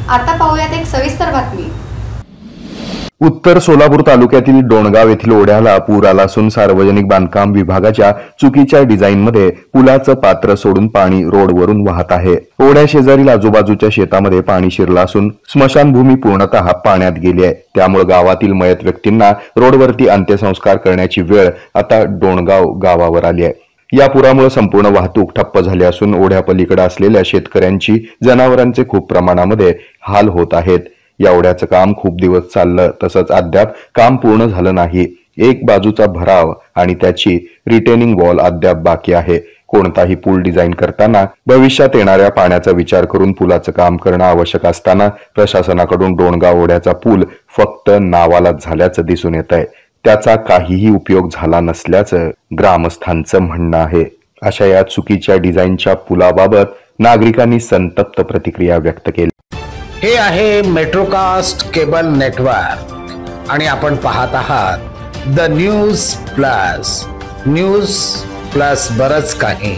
आता पाहूयात एक सविस्तर बातमी। उत्तर सोलापूर तालुक्यातील डोणगाव येथील ओढ्याला पूर आला असून सार्वजनिक बांधकाम विभागाच्या चुकीच्या डिझाईनमध्ये पुलाचं पात्र सोडून पाणी रोडवरून वाहत आहे। ओढ्या शेजारील आजूबाजूच्या शेतामध्ये पाणी शिरलं असून स्मशानभूमी पूर्णतः पाण्यात गेली आहे। त्यामुळे गावातील मयत व्यक्तींना रोडवरती अंत्यसंस्कार करण्याची वेळ आता डोणगाव गावावर आली आहे। या पुरामुळे संपूर्ण वाहतूक ठप्प झाली असून ओढ्यापलीकडे असलेल्या शेतकऱ्यांची जनावरांचे खूप प्रमाणामध्ये हाल होत आहेत। या ओढ्याचं काम खूप दिवस चाललं तसंच अद्याप काम पूर्ण झालं नाही। एक बाजूचा भराव आणि त्याची रिटेनिंग वॉल अद्याप बाकी आहे। कोणताही पूल डिझाईन करताना भविष्यात येणाऱ्या पाण्याचा विचार करून पुलाचं काम करणं आवश्यक असताना प्रशासनाकडून डोणगाव ओढ्याचा पूल फक्त नावालाच झाल्याचं दिसून येत आहे। त्याचा काहीही उपयोग झाला नसल्याचं ग्रामस्थांचं म्हणणं आहे। अशा या चुकीच्या डिझाईनच्या पुलाबाबत नागरिकांनी संतप्त प्रतिक्रिया व्यक्त केली। हे आहे मेट्रोकास्ट केबल नेटवर्क आणि आपण पाहत आहात द न्यूज प्लस बरच काही।